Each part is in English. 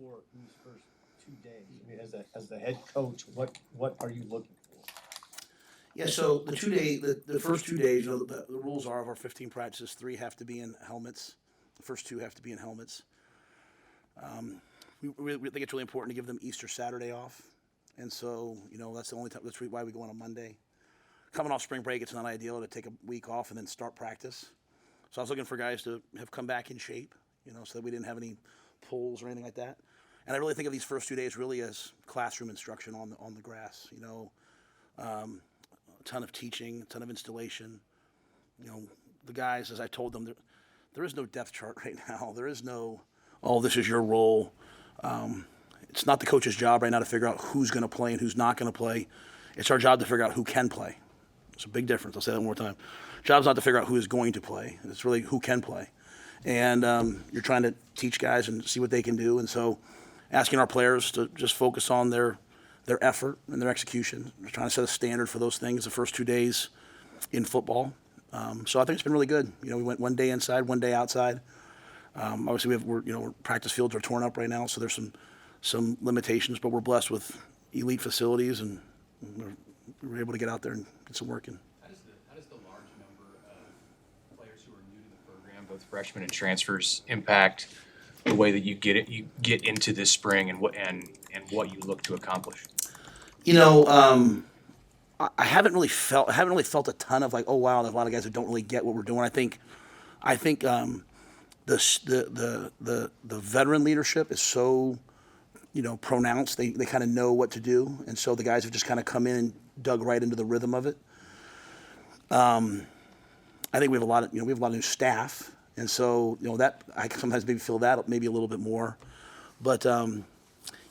for these first 2 days? I mean, as the head coach, what are you looking for? Yeah, so the first 2 days, the rules are of our 15 practices, 3 have to be in helmets. The first 2 have to be in helmets. We think it's really important to give them Easter Saturday off. And so, that's the only time, that's why we go on a Monday. Coming off spring break, it's not ideal to take a week off and then start practice. So I was looking for guys to have come back in shape, so that we didn't have any pulls or anything like that. And I really think of these first 2 days really as classroom instruction on the grass. A ton of teaching, a ton of installation. The guys, as I told them, there is no depth chart right now. There is no, oh, this is your role. It's not the coach's job right now to figure out who's going to play and who's not going to play. It's our job to figure out who can play. It's a big difference. I'll say that one more time. Job's not to figure out who is going to play. It's really who can play. And you're trying to teach guys and see what they can do. And so asking our players to just focus on their effort and their execution. We're trying to set a standard for those things the first 2 days in football. So I think it's been really good. We went 1 day inside, 1 day outside. Obviously, we're practice fields are torn up right now, so there's some limitations, but we're blessed with elite facilities, and we're able to get out there and get some work in. How does the large number of players who are new to the program, both freshmen and transfers, impact the way that you get into this spring and what you look to accomplish? I haven't really felt a ton of like, oh wow, there's a lot of guys who don't really get what we're doing. I think the veteran leadership is so pronounced. They kind of know what to do, and so the guys have just kind of come in and dug right into the rhythm of it. I think we have a lot of new staff, and so that I sometimes maybe feel that maybe a little bit more, but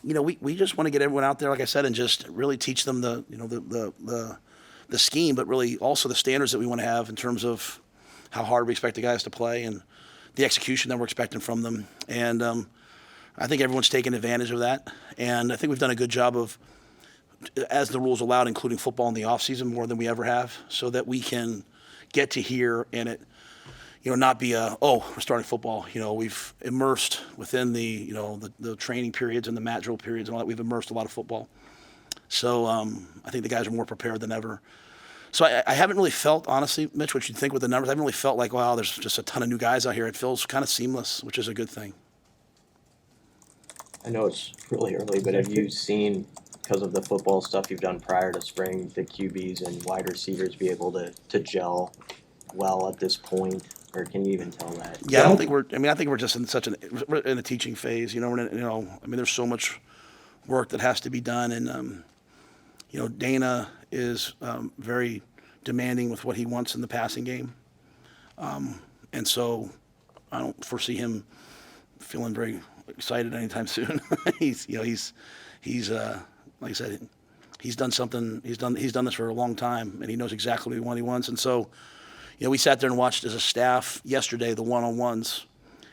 we just want to get everyone out there, like I said, and just really teach them the scheme, but really also the standards that we want to have in terms of how hard we expect the guys to play and the execution that we're expecting from them. And I think everyone's taken advantage of that. And I think we've done a good job of, as the rules allowed, including football in the offseason more than we ever have, so that we can get to here and it, not be we're starting football. We've immersed within the training periods and the mat drill periods and all that. We've immersed a lot of football. So I think the guys are more prepared than ever. So I haven't really felt, honestly, Mitch, what you'd think with the numbers. I haven't really felt like, wow, there's just a ton of new guys out here. It feels kind of seamless, which is a good thing. I know it's really early, but have you seen, because of the football stuff you've done prior to spring, the QBs and wide receivers be able to gel well at this point? Or can you even tell that? Yeah, I think we're just we're in a teaching phase. There's so much work that has to be done, and Dana is very demanding with what he wants in the passing game, and so I don't foresee him feeling very excited anytime soon. He's like I said, he's done something. He's done this for a long time, and he knows exactly what he wants, and so. We sat there and watched as a staff yesterday the one-on-ones,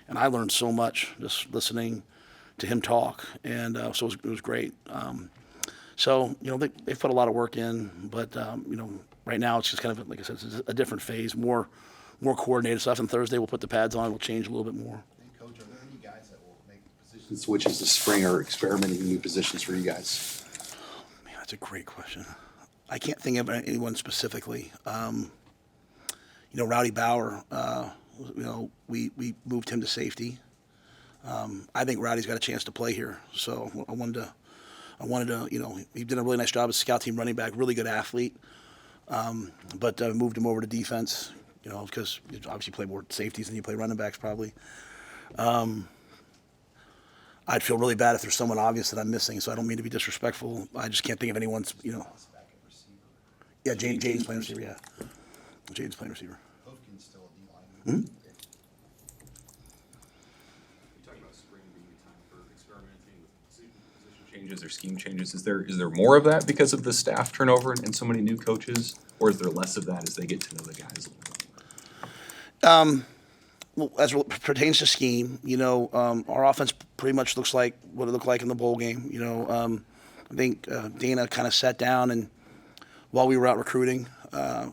and I learned so much just listening to him talk, and so it was great. So they've put a lot of work in, but right now it's just kind of, like I said, it's a different phase, more coordinated stuff. And Thursday we'll put the pads on, we'll change a little bit more. And Coach, are there any guys that will make position switches this spring or experimenting new positions for you guys? Man, that's a great question. I can't think of anyone specifically. Rowdy Bauer, we moved him to safety. I think Rowdy's got a chance to play here, so I wanted to, he did a really nice job as scout team running back, really good athlete, but moved him over to defense, because you obviously play more safeties than you play running backs probably. I'd feel really bad if there's someone obvious that I'm missing, so I don't mean to be disrespectful. I just can't think of anyone's, Yeah, Jaden's playing receiver, yeah. Jaden's playing receiver. Hofkin's still a D-line. You talking about spring being a time for experimenting with position changes or scheme changes. Is there more of that because of the staff turnover and so many new coaches, or is there less of that as they get to know the guys a little bit? Well, as it pertains to scheme, our offense pretty much looks like what it looked like in the bowl game. I think Dana kind of sat down and while we were out recruiting,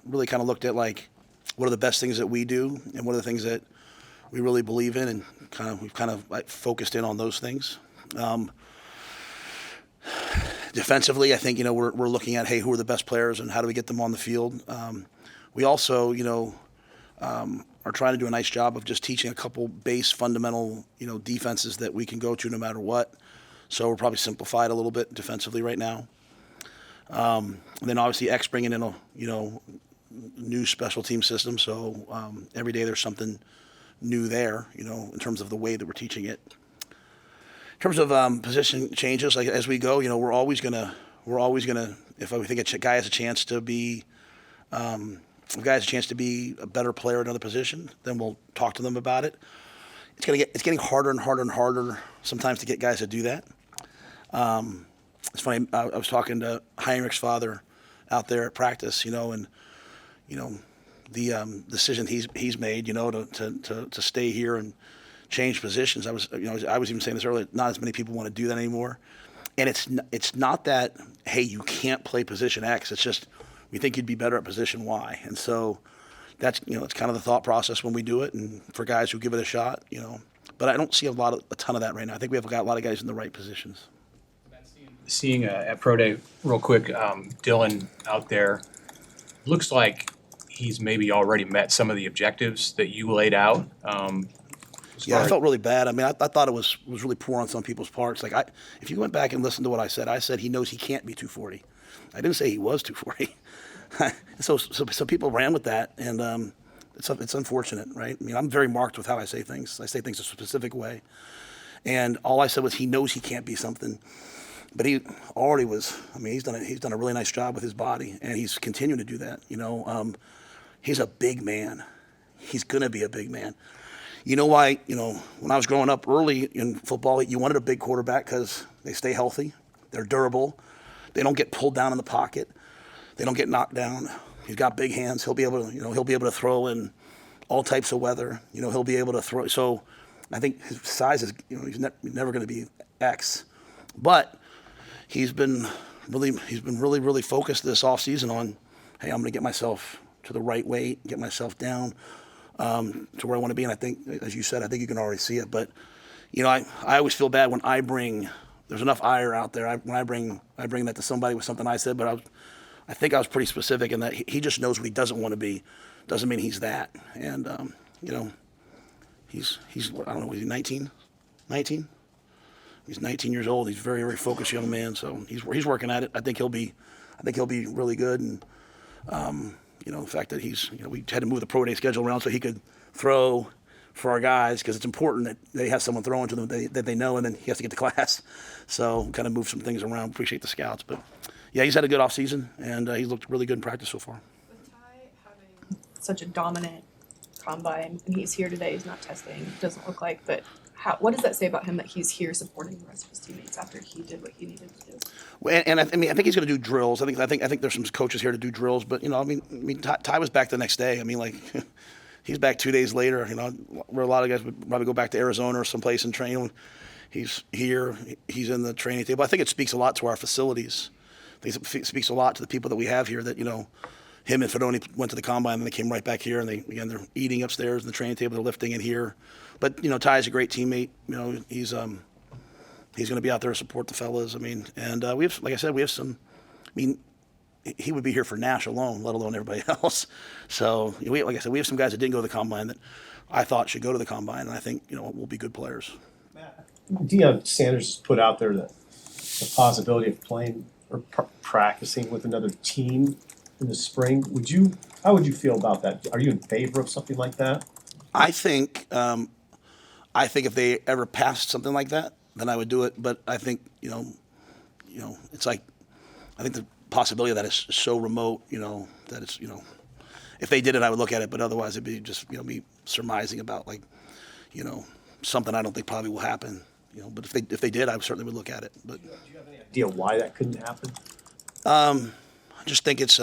really kind of looked at like what are the best things that we do and what are the things that we really believe in, and we've kind of like focused in on those things. Defensively, I think, we're looking at, hey, who are the best players and how do we get them on the field? We also, are trying to do a nice job of just teaching a couple base fundamental, defenses that we can go to no matter what. So we're probably simplified a little bit defensively right now. And then obviously X bringing in a, new special team system. So every day there's something new there, in terms of the way that we're teaching it. In terms of position changes, like as we go, we're always gonna, if we think a guy has a chance to be, if a guy has a chance to be a better player at another position, then we'll talk to them about it. It's getting harder and harder and harder sometimes to get guys to do that. It's funny. I was talking to Heinrich's father out there at practice, and the decision he's made, to stay here and change positions. I was even saying this earlier. Not as many people want to do that anymore, and it's not that, hey, you can't play position X. It's just we think you'd be better at position Y, and so that's it's kind of the thought process when we do it, and for guys who give it a shot, But I don't see a ton of that right now. I think we have got a lot of guys in the right positions. Seeing at Pro Day real quick, Dylan out there, looks like he's maybe already met some of the objectives that you laid out. Yeah, I felt really bad. I mean, I thought it was really poor on some people's parts. Like, if you went back and listened to what I said he knows he can't be 240. I didn't say he was 240. so people ran with that, and it's unfortunate, right? I mean, I'm very marked with how I say things. I say things a specific way, and all I said was he knows he can't be something. But he already was. I mean, he's done a really nice job with his body, and he's continuing to do that. He's a big man. He's gonna be a big man. You know why? When I was growing up early in football, you wanted a big quarterback because they stay healthy, they're durable, they don't get pulled down in the pocket, they don't get knocked down. He's got big hands. He'll be able to throw in all types of weather. He'll be able to throw. So I think his size is. He's never going to be X, but he's been really focused this offseason on, hey, I'm going to get myself to the right weight, get myself down to where I want to be. And I think, as you said, I think you can already see it. But, I always feel bad when there's enough ire out there. When I bring that to somebody with something I said, but I think I was pretty specific in that he just knows what he doesn't want to be. Doesn't mean he's that. And, he's I don't know, is he 19? 19? He's 19 years old. He's a very, very focused young man. So he's working at it. I think he'll be really good. And the fact that we had to move the pro day schedule around so he could throw for our guys because it's important that they have someone throwing to them that they know, and then he has to get to class. So kind of move some things around. Appreciate the scouts, but yeah, he's had a good off season, and he's looked really good in practice so far. With Ty having such a dominant combine, and he's here today, he's not testing, doesn't look like, but what does that say about him that he's here supporting the rest of his teammates after he did what he needed to do? Well, and I think he's going to do drills. I think there's some coaches here to do drills, but Ty was back the next day. I mean, like he's back 2 days later. Where a lot of guys would probably go back to Arizona or someplace and train. He's here. He's in the training table. I think it speaks a lot to our facilities. I think it speaks a lot to the people that we have here. That him and Fedoni went to the combine and they came right back here, and they're eating upstairs in the training table. They're lifting in here. But Ty's a great teammate. He's going to be out there to support the fellas. I mean, and we have, like I said, we have some. I mean, he would be here for Nash alone, let alone everybody else. So, like I said, we have some guys that didn't go to the combine that I thought should go to the combine, and I think will be good players. Deion Sanders has put out there the possibility of playing or practicing with another team in the spring. How would you feel about that? Are you in favor of something like that? I think if they ever passed something like that, then I would do it. But I think it's like I think the possibility of that is so remote. That it's if they did it, I would look at it. But otherwise, it'd be just me surmising about something I don't think probably will happen. But if they did, I certainly would look at it. But do you have any idea why that couldn't happen? I just think it's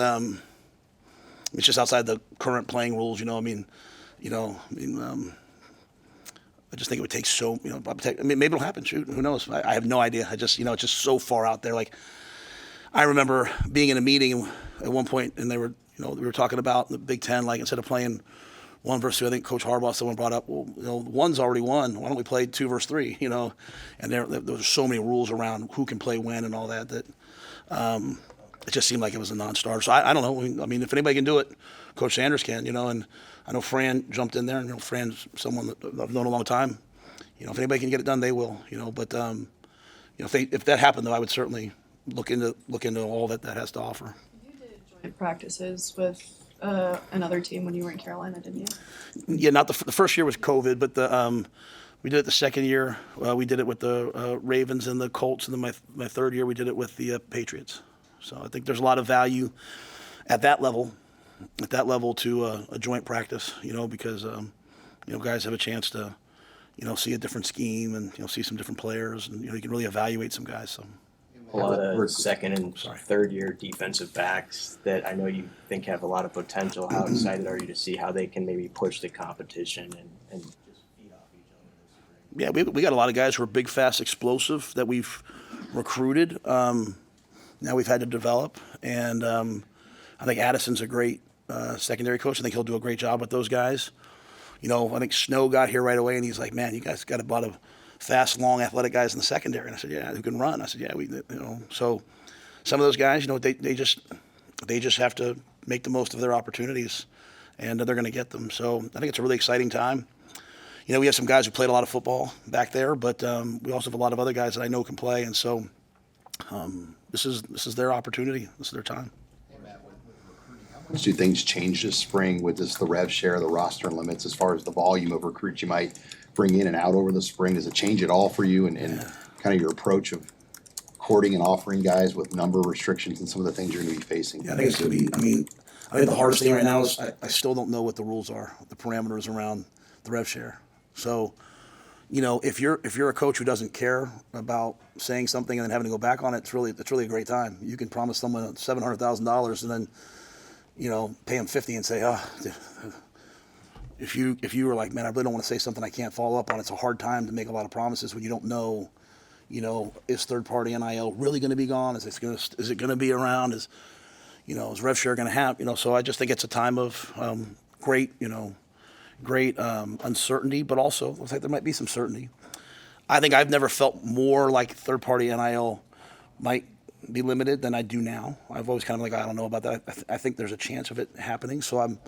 just outside the current playing rules. I just think it would take maybe it'll happen. Shoot, who knows? I have no idea. I just, it's just so far out there. Like, I remember being in a meeting at one point, and we were talking about the Big Ten, like instead of playing 1 versus 2. I think Coach Harbaugh, someone brought up, well, you know, 1's already won. Why don't we play 2 versus 3? You know, and there was so many rules around who can play when and all that it just seemed like it was a non-starter. So I don't know. I mean, if anybody can do it, Coach Sanders can. You know, and I know Fran jumped in there, and you know, Fran's someone that I've known a long time. You know, if anybody can get it done, they will. You know, but you know, if that happened, though, I would certainly look into all that has to offer. You did joint practices with another team when you were in Carolina, didn't you? Yeah, not the first year was COVID, but we did it the second year. We did it with the Ravens and the Colts, and then my third year we did it with the Patriots. So I think there's a lot of value at that level to a joint practice, you know, because you know, guys have a chance to, you know, see a different scheme and, you know, see some different players, and you know, you can really evaluate some guys. So. A lot of second and third year defensive backs that I know you think have a lot of potential. How excited are you to see how they can maybe push the competition and just feed off each other? Yeah, we got a lot of guys who are big, fast, explosive that we've recruited. Now we've had to develop, and I think Addison's a great secondary coach. I think he'll do a great job with those guys. You know, I think Snow got here right away, and he's like, man, you guys got a lot of fast, long, athletic guys in the secondary. And I said, yeah, who can run? I said, yeah, you know. So some of those guys, you know, they just have to make the most of their opportunities, and they're going to get them. So I think it's a really exciting time. You know, we have some guys who played a lot of football back there, but we also have a lot of other guys that I know can play, and so this is their opportunity. This is their time. Do things change this spring with the rev share, the roster limits, as far as the volume of recruits you might bring in and out over the spring? Does it change at all for you and kind of your approach of courting and offering guys with number restrictions and some of the things you're going to be facing? Yeah, I think it's going to be, I think the hardest thing right now is I still don't know what the rules are, the parameters around the rev share. So, you know, if you're a coach who doesn't care about saying something and then having to go back on it, it's really a great time. You can promise someone $700,000 and then, you know, pay them $50 and say, oh, if you were like, man, I really don't want to say something I can't follow up on. It's a hard time to make a lot of promises when you don't know, you know, is third party NIL really going to be gone? Is it going to be around? Is rev share going to happen? You know, so I just think it's a time of great uncertainty, but also looks like there might be some certainty. I think I've never felt more like third party NIL might be limited than I do now. I've always kind of like, I don't know about that. I think there's a chance of it happening, so I'm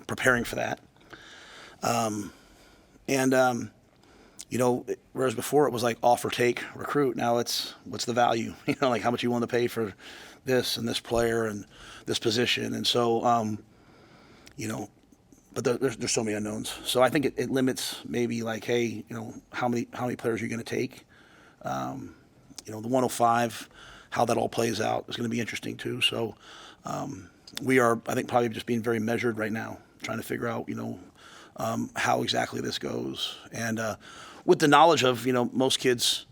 preparing for that. You know, whereas before it was like offer, take, recruit. Now it's what's the value? You know, like how much you want to pay for this and this player and this position. And so, you know, but there's so many unknowns. So I think it limits maybe like, hey, you know, how many players are you going to take? You know, the 105, how that all plays out is going to be interesting too. So we are, I think, probably just being very measured right now, trying to figure out, you know, how exactly this goes. And with the knowledge of, you know, most kids,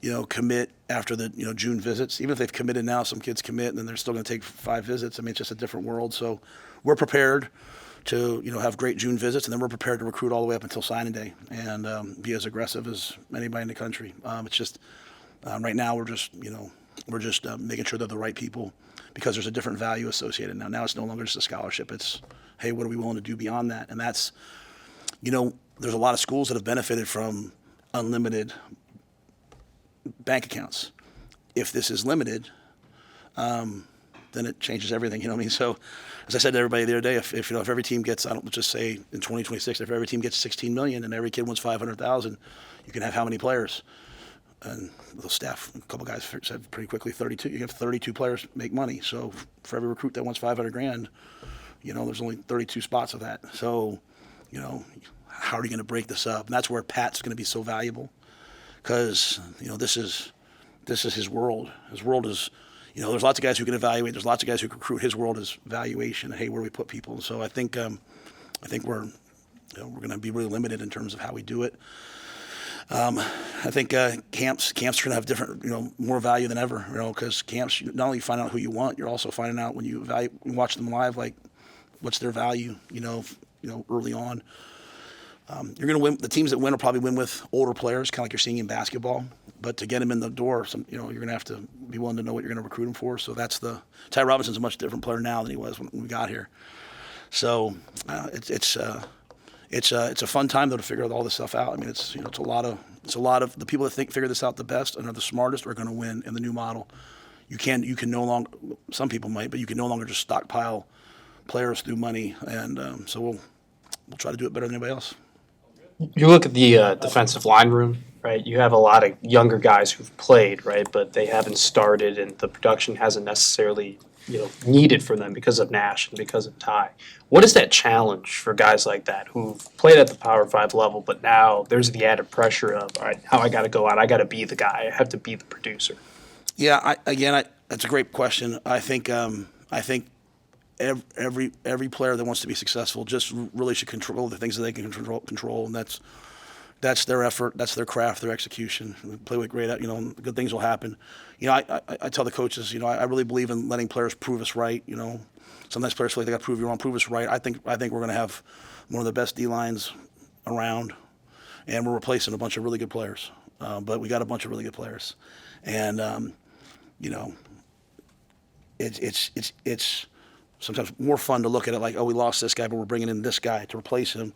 you know, commit after the, you know, June visits. Even if they've committed now, some kids commit and then they're still going to take 5 visits. I mean, it's just a different world. So we're prepared to, you know, have great June visits, and then we're prepared to recruit all the way up until signing day and be as aggressive as anybody in the country. It's just right now we're just making sure they're the right people, because there's a different value associated now. Now it's no longer just a scholarship. It's, hey, what are we willing to do beyond that? And that's, you know, there's a lot of schools that have benefited from unlimited bank accounts. If this is limited, then it changes everything. You know what I mean? So, as I said to everybody the other day, if you know, if every team gets, I don't just say in 2026, if every team gets 16 million and every kid wins 500,000, you can have how many players? And the staff, a couple guys said pretty quickly, 32. You have 32 players make money. So for every recruit that wants 500 grand, you know, there's only 32 spots of that. So, you know, how are you going to break this up? And that's where Pat's going to be so valuable, because, you know, this is his world. His world is, you know, there's lots of guys who can evaluate. There's lots of guys who can recruit. His world is valuation. Hey, where do we put people? And so I think we're going to be really limited in terms of how we do it. I think camps are going to have different, you know, more value than ever, you know, because camps, not only find out who you want, you're also finding out when you watch them live, like what's their value, you know, early on. You're going to win. The teams that win will probably win with older players, kind of like you're seeing in basketball. But to get them in the door, you're going to have to be willing to know what you're going to recruit them for. So Ty Robinson's a much different player now than he was when we got here. So it's a fun time though to figure all this stuff out. I mean, it's a lot of the people that figure this out the best and are the smartest are going to win in the new model. You can no longer, some people might, but you can no longer just stockpile players through money, and so we'll try to do it better than anybody else. You look at the defensive line room, right? You have a lot of younger guys who've played, right, but they haven't started, and the production hasn't necessarily, needed for them because of Nash and because of Ty. What is that challenge for guys like that who've played at the Power 5 level, but now there's the added pressure of, all right, now I got to go out, I got to be the guy, I have to be the producer. Yeah, that's a great question. I think every player that wants to be successful just really should control the things that they can control, and that's their effort, that's their craft, their execution. We play with great, good things will happen. I tell the coaches, I really believe in letting players prove us right. Sometimes players feel like they got to prove you wrong, prove us right. I think we're going to have one of the best D lines around, and we're replacing a bunch of really good players. But we got a bunch of really good players, and it's sometimes more fun to look at it like, oh, we lost this guy, but we're bringing in this guy to replace him.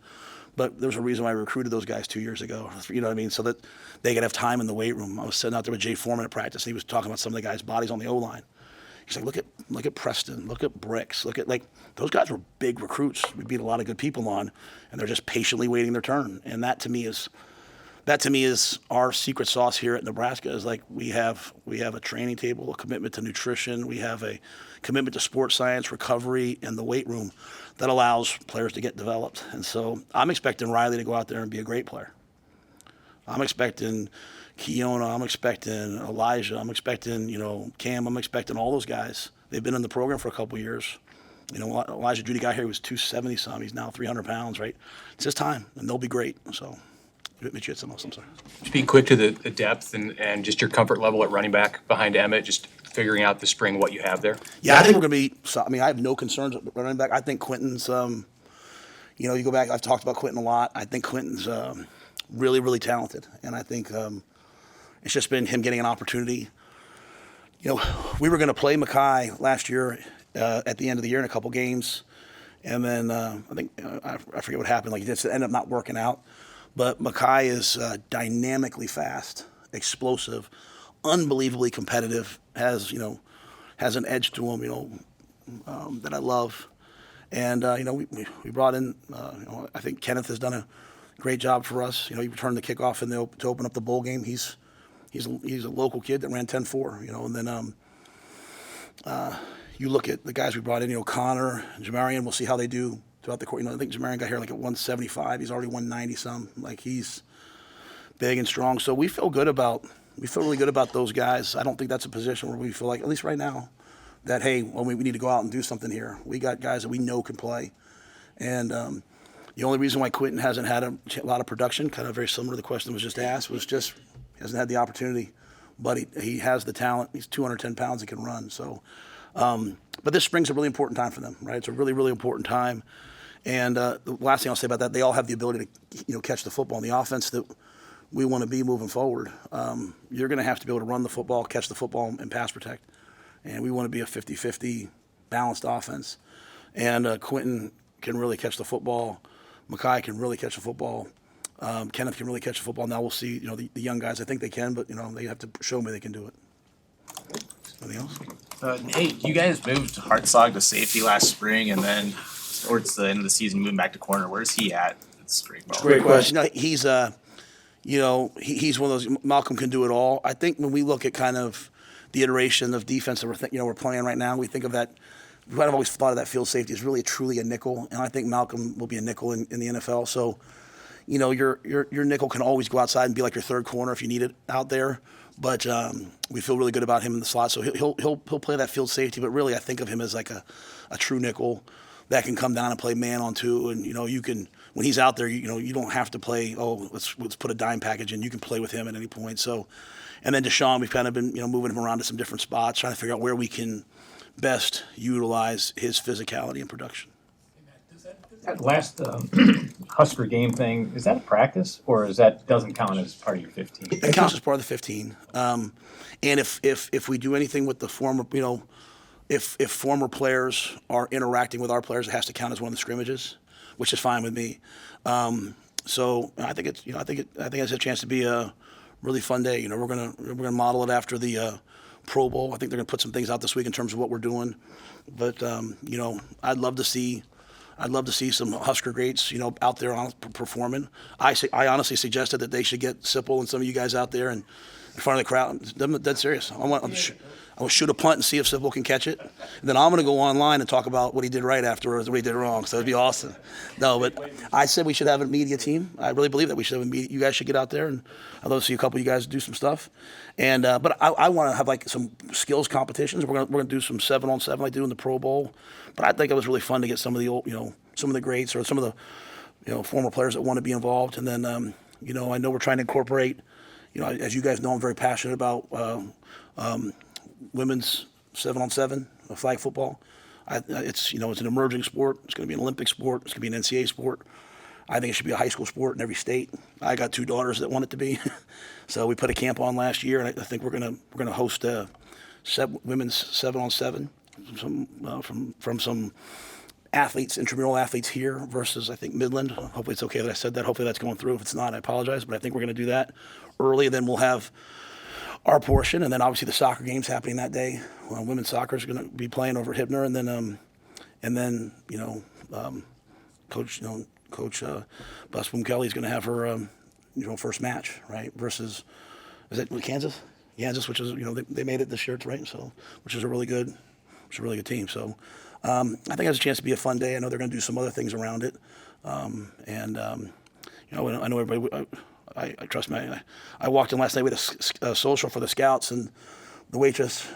But there's a reason why I recruited those guys 2 years ago, you know what I mean? So that they could have time in the weight room. I was sitting out there with Jay Foreman at practice, and he was talking about some of the guys' bodies on the O-line. He's like, look at Preston, look at Bricks, look at, those guys were big recruits. We beat a lot of good people on, and they're just patiently waiting their turn. And that to me is our secret sauce here at Nebraska. Is like we have a training table, a commitment to nutrition, we have a commitment to sports science, recovery, and the weight room that allows players to get developed. And so I'm expecting Riley to go out there and be a great player. I'm expecting Keona, I'm expecting Elijah, I'm expecting, Cam, I'm expecting all those guys. They've been in the program for a couple years. Elijah Judy got here, he was 270 some, he's now 300 pounds, right? It's his time, and they'll be great. So, Mitch, you had something else, I'm sorry. Speak quick to the depth and just your comfort level at running back behind Emmett, just figuring out this spring what you have there. Yeah, I think we're going to be, I have no concerns at running back. I think Quentin's, you go back, I've talked about Quentin a lot. I think Quentin's really, really talented. And I think it's just been him getting an opportunity. We were going to play Mackay last year at the end of the year in a couple games. And then I think, I forget what happened. It just ended up not working out. But Mackay is dynamically fast, explosive, unbelievably competitive, has an edge to him, that I love. And, we brought in, I think Kenneth has done a great job for us. He returned the kickoff to open up the bowl game. He's a local kid that ran 10-4, and then you look at the guys we brought in, Connor, Jamarian, we'll see how they do throughout the course. I think Jamarian got here at 175. He's already 190 some. He's big and strong. So we feel really good about those guys. I don't think that's a position where we feel like, at least right now, that, hey, we need to go out and do something here. We got guys that we know can play. And the only reason why Quentin hasn't had a lot of production, kind of very similar to the question that was just asked, was just he hasn't had the opportunity. But he has the talent. He's 210 pounds and can run. So, but this spring's a really important time for them, right? It's a really, really important time. And the last thing I'll say about that, they all have the ability to, catch the football. And the offense that we want to be moving forward, you're going to have to be able to run the football, catch the football, and pass protect. And we want to be a 50-50 balanced offense. And Quentin can really catch the football. Mackay can really catch the football. Kenneth can really catch the football. Now we'll see, the young guys, I think they can, but, they have to show me they can do it. Anything else? Hey, you guys moved Hartzog to safety last spring, and then towards the end of the season, moving back to corner. Where's he at? That's a great question. He's he's one of those. Malcolm can do it all. I think when we look at kind of the iteration of defense that we're playing right now, we think of that. I've always thought of that field safety as really truly a nickel, and I think Malcolm will be a nickel in the NFL. So, your nickel can always go outside and be like your third corner if you need it out there. But we feel really good about him in the slot, so he'll play that field safety. But really, I think of him as like a true nickel that can come down and play man on two, and you can, when he's out there, you don't have to play. Oh, let's put a dime package in. You can play with him at any point. So, and then Deshaun, we've kind of been moving him around to some different spots, trying to figure out where we can best utilize his physicality and production. That last Husker game thing, is that a practice, or doesn't count as part of your 15? It counts as part of the 15. And if we do anything with the form of if former players are interacting with our players, it has to count as one of the scrimmages, which is fine with me. So I think it's I think it's a chance to be a really fun day. You know, we're gonna model it after the Pro Bowl. I think they're gonna put some things out this week in terms of what we're doing. But you know, I'd love to see some Husker greats, you know, out there performing. I honestly suggested that they should get Sipple and some of you guys out there and in front of the crowd. I'm dead serious. I want to shoot a punt and see if Sipple can catch it. And then I'm going to go online and talk about what he did right afterwards, what he did wrong. So it'd be awesome. No, but I said we should have a media team. I really believe that we should have a media. You guys should get out there, and I'd love to see a couple of you guys do some stuff. And but I want to have like some skills competitions. We're gonna do some 7-on-7 like they do in the Pro Bowl. But I think it was really fun to get some of the old, you know, some of the greats or some of the, you know, former players that want to be involved. And then you know, I know we're trying to incorporate. You know, as you guys know, I'm very passionate about women's 7-on-7 flag football. It's you know, it's an emerging sport. It's going to be an Olympic sport. It's going to be an NCAA sport. I think it should be a high school sport in every state. I got 2 daughters that want it to be, so we put a camp on last year, and I think we're gonna host a women's 7-on-7 from some athletes, intramural athletes here versus I think Midland. Hopefully it's okay that I said that. Hopefully that's going through. If it's not, I apologize, but I think we're going to do that early. Then we'll have our portion, and then obviously the soccer game's happening that day. Women's soccer is going to be playing over at Hibner, and then you know, Coach Busboom Kelly is going to have her you know, first match, right? Versus is it Kansas, which is, you know, they made it this year, right? So which is a really good team. So. I think it has a chance to be a fun day. I know they're going to do some other things around it, you know, I know everybody. I trust me. I walked in last night with a social for the scouts, and the waitress,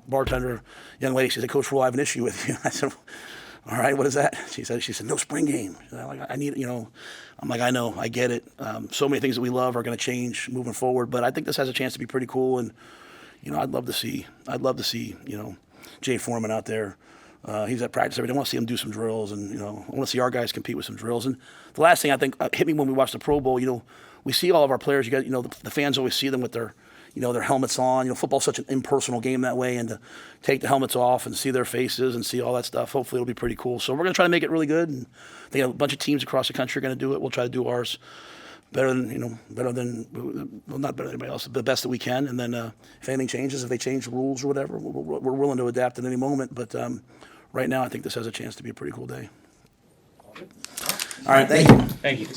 bartender, young lady, she said, "Coach Rhule, I have an issue with you." I said, "All right, what is that?" She said, "No spring game." I need, you know. I'm like, I know, I get it. So many things that we love are going to change moving forward, but I think this has a chance to be pretty cool. And you know, I'd love to see, you know, Jay Foreman out there. He's at practice every day. I want to see him do some drills, and you know, I want to see our guys compete with some drills. And the last thing I think hit me when we watched the Pro Bowl, you know, we see all of our players. You got, you know, the fans always see them with their, you know, their helmets on. You know, football's such an impersonal game that way, and to take the helmets off and see their faces and see all that stuff, hopefully it'll be pretty cool. So we're gonna try to make it really good, and I think a bunch of teams across the country are gonna do it. We'll try to do ours better than well, not better than anybody else, but the best that we can. And then if anything changes, if they change the rules or whatever, we're willing to adapt at any moment. But right now, I think this has a chance to be a pretty cool day. All right, thank you. Thank you.